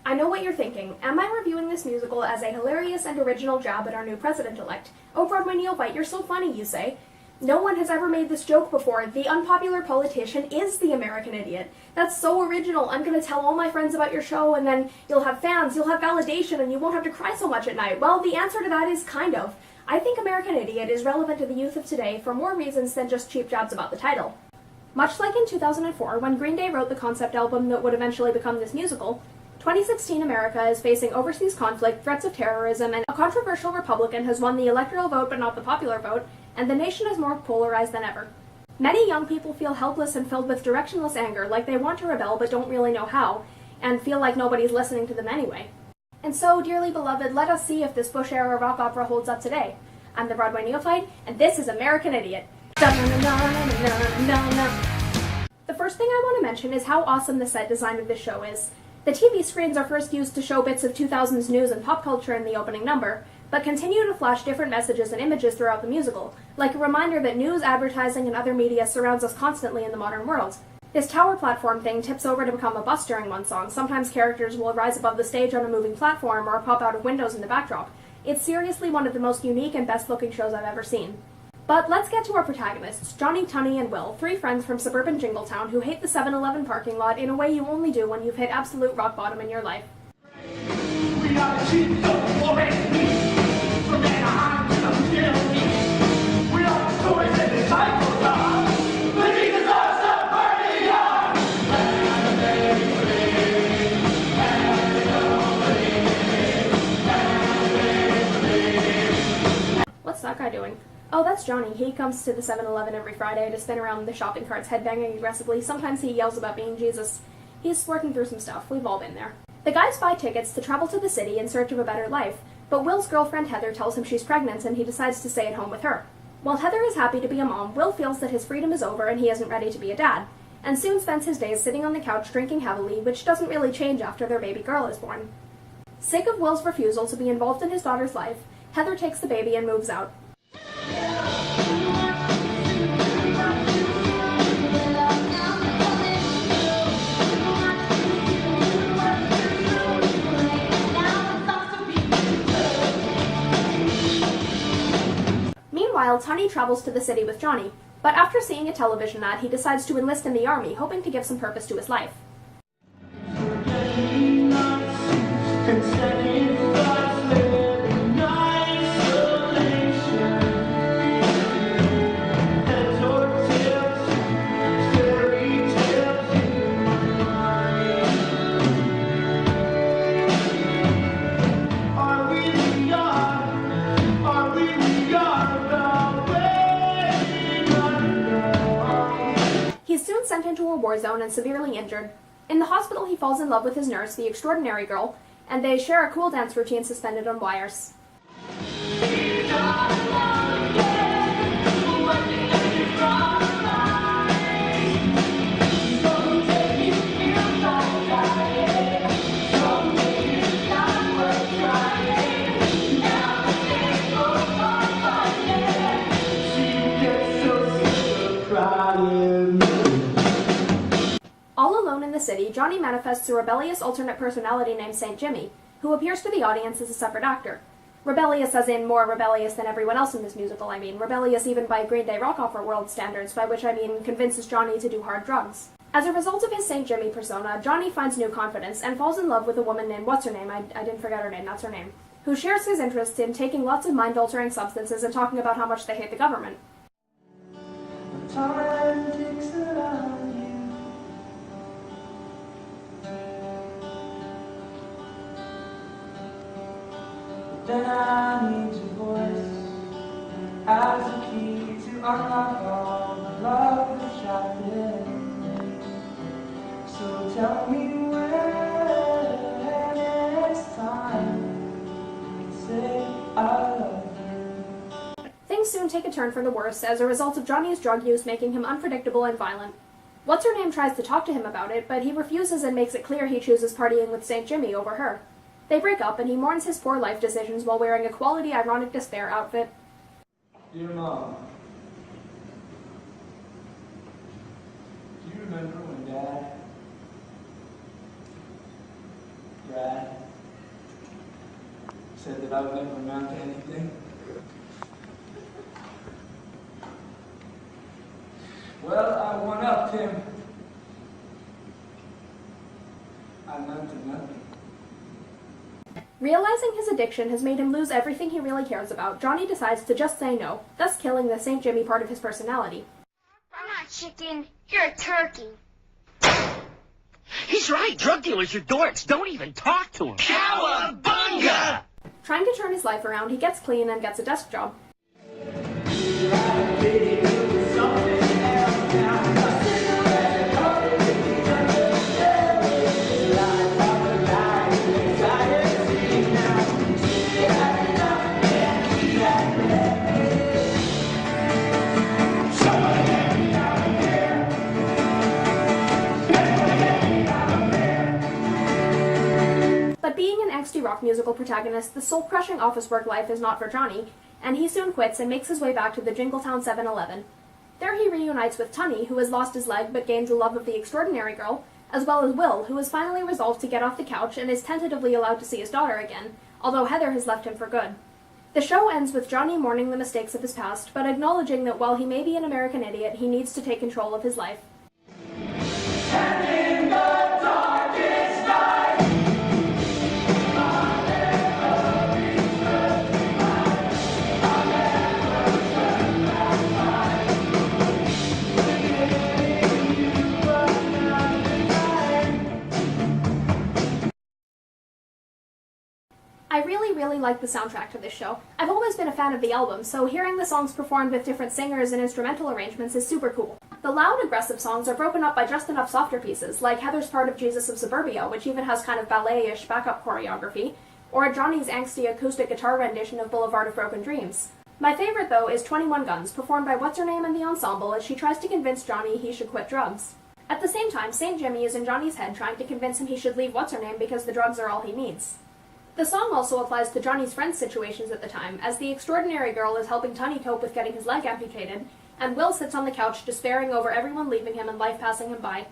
I know what you're thinking. Am I reviewing this musical as a hilarious and original jab at our new president-elect? Oh, Broadway Neophyte, you're so funny, you say. No one has ever made this joke before. The unpopular politician is the American idiot. That's so original. I'm going to tell all my friends about your show, and then you'll have fans, you'll have validation, and you won't have to cry so much at night. Well, the answer to that is kind of. I think American Idiot is relevant to the youth of today for more reasons than just cheap jabs about the title. Much like in 2004, when Green Day wrote the concept album that would eventually become this musical, 2016 America is facing overseas conflict, threats of terrorism, and a controversial Republican has won the electoral vote but not the popular vote, and the nation is more polarized than ever. Many young people feel helpless and filled with directionless anger, like they want to rebel but don't really know how, and feel like nobody's listening to them anyway. And so, dearly beloved, let us see if this Bush-era rock opera holds up today. I'm the Broadway Neophyte, and this is American Idiot. The first thing I want to mention is how awesome the set design of this show is. The TV screens are first used to show bits of 2000s news and pop culture in the opening number, but continue to flash different messages and images throughout the musical, like a reminder that news, advertising, and other media surrounds us constantly in the modern world. This tower platform thing tips over to become a bus during one song. Sometimes characters will rise above the stage on a moving platform or pop out of windows in the backdrop. It's seriously one of the most unique and best-looking shows I've ever seen. But let's get to our protagonists, Johnny, Tunny, and Will, three friends from suburban Jingletown who hate the 7-Eleven parking lot in a way you only do when you've hit absolute rock bottom in your life. We are the chiefs of the war and peace, from Anaheim to the Middle East. We are the stories and disciples of the Jesus of suburbia. What's that guy doing? Oh, that's Johnny. He comes to the 7-Eleven every Friday to spin around the shopping carts headbanging aggressively. Sometimes he yells about being Jesus. He's working through some stuff. We've all been there. The guys buy tickets to travel to the city in search of a better life, but Will's girlfriend Heather tells him she's pregnant and he decides to stay at home with her. While Heather is happy to be a mom, Will feels that his freedom is over and he isn't ready to be a dad, and soon spends his days sitting on the couch drinking heavily, which doesn't really change after their baby girl is born. Sick of Will's refusal to be involved in his daughter's life, Heather takes the baby and moves out. Meanwhile, Tunny travels to the city with Johnny, but after seeing a television ad, he decides to enlist in the army, hoping to give some purpose to his life. He's soon sent into a war zone and severely injured. In the hospital, he falls in love with his nurse, the extraordinary girl, and they share a cool dance routine suspended on wires. All alone in the city, Johnny manifests a rebellious alternate personality named St. Jimmy, who appears to the audience as a separate actor. Rebellious as in more rebellious than everyone else in this musical, I mean. Rebellious even by Green Day rock opera world standards, by which I mean convinces Johnny to do hard drugs. As a result of his St. Jimmy persona, Johnny finds new confidence and falls in love with a woman named what's-her-name, I didn't forget her name, that's her name, who shares his interest in taking lots of mind-altering substances and talking about how much they hate the government. Time ticks around you. Then I need your voice as a key to unlock all the love that's trapped in me. So tell me when it's time to say I love you. Things soon take a turn for the worse as a result of Johnny's drug use making him unpredictable and violent. What's-her-name tries to talk to him about it, but he refuses and makes it clear he chooses partying with St. Jimmy over her. They break up, and he mourns his poor life decisions while wearing a quality ironic despair outfit. Dear Mom, do you remember when Dad... grad. Said that I would never amount to anything. Well, I one-upped him. I amount to nothing. Realizing his addiction has made him lose everything he really cares about, Johnny decides to just say no, thus killing the St. Jimmy part of his personality. I'm not chicken, you're a turkey. He's right. Drug dealers are dorks. Don't even talk to him. Cowabunga! Trying to turn his life around, he gets clean and gets a desk job. But being an angsty rock musical protagonist, the soul-crushing office work life is not for Johnny, and he soon quits and makes his way back to the Jingletown 7-Eleven. There he reunites with Tunny, who has lost his leg but gains the love of the extraordinary girl, as well as Will, who has finally resolved to get off the couch and is tentatively allowed to see his daughter again, although Heather has left him for good. The show ends with Johnny mourning the mistakes of his past, but acknowledging that while he may be an American idiot, he needs to take control of his life. I really like the soundtrack to this show. I've always been a fan of the album, so hearing the songs performed with different singers and instrumental arrangements is super cool. The loud, aggressive songs are broken up by just enough softer pieces, like Heather's part of Jesus of Suburbia, which even has kind of ballet-ish backup choreography, or Johnny's angsty acoustic guitar rendition of Boulevard of Broken Dreams. My favorite, though, is 21 Guns, performed by What's-Her-Name and the ensemble as she tries to convince Johnny he should quit drugs. At the same time, St. Jimmy is in Johnny's head trying to convince him he should leave What's-Her-Name because the drugs are all he needs. The song also applies to Johnny's friends' situations at the time, as the extraordinary girl is helping Tunny cope with getting his leg amputated, and Will sits on the couch despairing over everyone leaving him and life passing him by.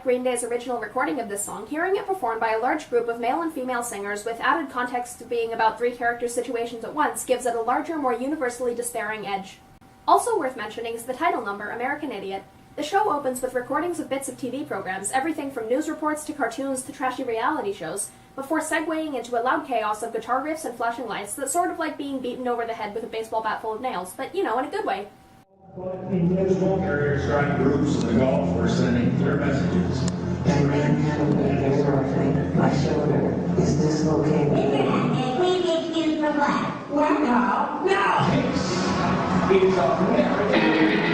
Green Day's original recording of this song, hearing it performed by a large group of male and female singers with added context of being about three characters' situations at once gives it a larger, more universally despairing edge. Also worth mentioning is the title number, American Idiot. The show opens with recordings of bits of TV programs, everything from news reports to cartoons to trashy reality shows, before segueing into a loud chaos of guitar riffs and flashing lights that's sort of like being beaten over the head with a baseball bat full of nails, but, you know, in a good way. Carriers strike groups in the Gulf were sending clear messages. The man having been Neophyte, my shoulder is dislocated. And we get you for black. Well, now, now! It's American.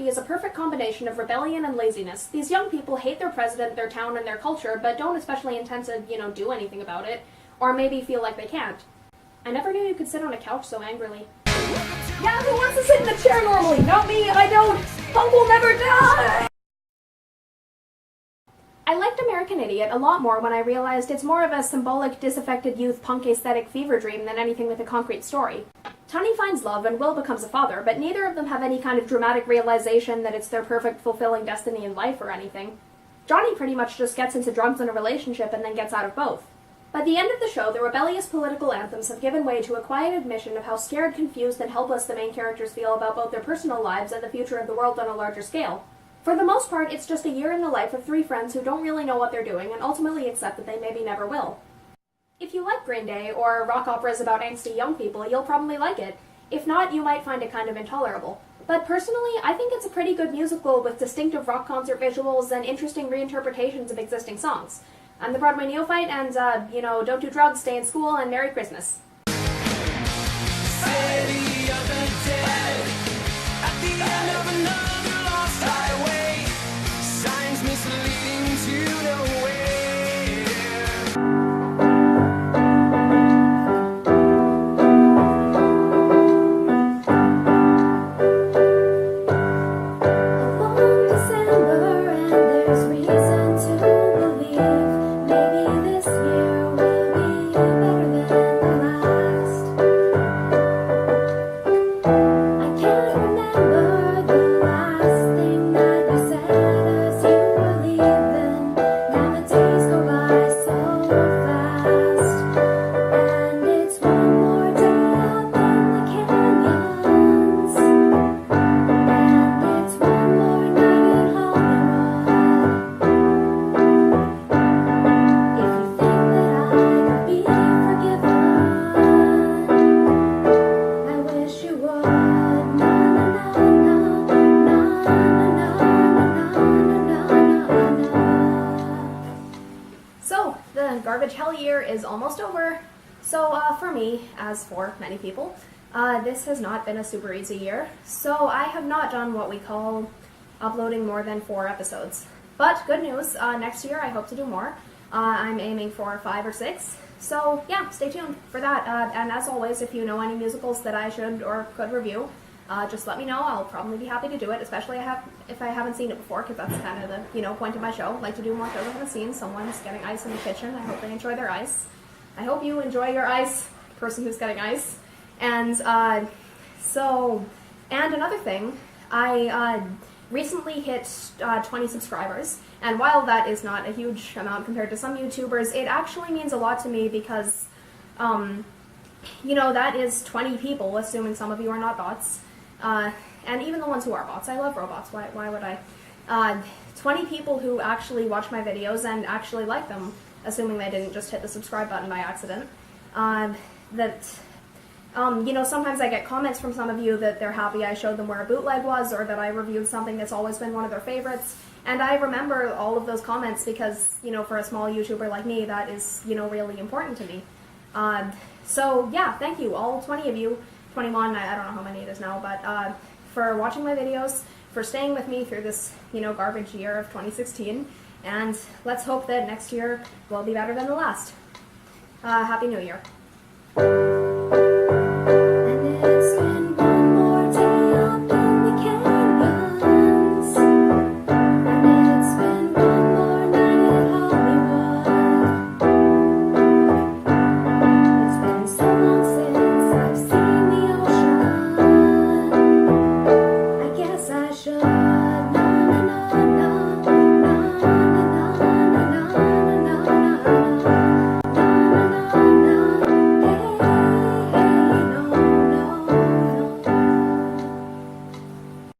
Is a perfect combination of rebellion and laziness. These young people hate their president, their town, and their culture, but don't especially intend to, do anything about it, or maybe feel like they can't. I never knew you could sit on a couch so angrily. Yeah, who wants to sit in a chair normally? Not me, I don't! Punk will never die! I liked American Idiot a lot more when I realized it's more of a symbolic, disaffected youth punk aesthetic fever dream than anything with a concrete story. Tunny finds love and Will becomes a father, but neither of them have any kind of dramatic realization that it's their perfect, fulfilling destiny in life or anything. Johnny pretty much just gets into drugs in a relationship and then gets out of both. By the end of the show, the rebellious political anthems have given way to a quiet admission of how scared, confused, and helpless the main characters feel about both their personal lives and the future of the world on a larger scale. For the most part, it's just a year in the life of three friends who don't really know what they're doing and ultimately accept that they maybe never will. If you like Green Day, or rock operas about angsty young people, you'll probably like it. If not, you might find it kind of intolerable. But personally, I think it's a pretty good musical with distinctive rock concert visuals and interesting reinterpretations of existing songs. I'm the Broadway Neophyte, and, don't do drugs, stay in school, and Merry Christmas. City of the dead, at the end of another lost highway, signs misleading to nowhere. Long December, and there's reason to believe maybe this year will be better than the last. I can't remember the last thing that you said as you were leaving. Now the days go by so fast, and it's one more day up in the canyons, and it's one more night in Hollywood. If you think that I could be forgiven, I wish you would. Na na na na na na na na na. So, the garbage hell year is almost over. So, for me, as for many people, this has not been a super easy year. So, I have not done what we call uploading more than 4 episodes. But good news, next year I hope to do more. I'm aiming for 5 or 6. So, yeah, stay tuned for that. And as always, if you know any musicals that I should or could review, just let me know. I'll probably be happy to do it, especially if I haven't seen it before, because that's kind of the point of my show. Like to do more shows I haven't seen. Someone's getting ice in the kitchen. I hope they enjoy their ice. I hope you enjoy your ice, person who's getting ice. And and another thing, I recently hit 20 subscribers, and while that is not a huge amount compared to some YouTubers, it actually means a lot to me because, that is 20 people, assuming some of you are not bots, and even the ones who are bots. I love robots, why would I? 20 people who actually watch my videos and actually like them, assuming they didn't just hit the subscribe button by accident. Sometimes I get comments from some of you that they're happy I showed them where a bootleg was, or that I reviewed something that's always been one of their favorites. And I remember all of those comments because, for a small YouTuber like me, that is, really important to me. So, yeah, thank you, all 20 of you, 21, I don't know how many it is now, but for watching my videos, for staying with me through this, garbage year of 2016, and let's hope that next year will be better than the last. Happy New Year.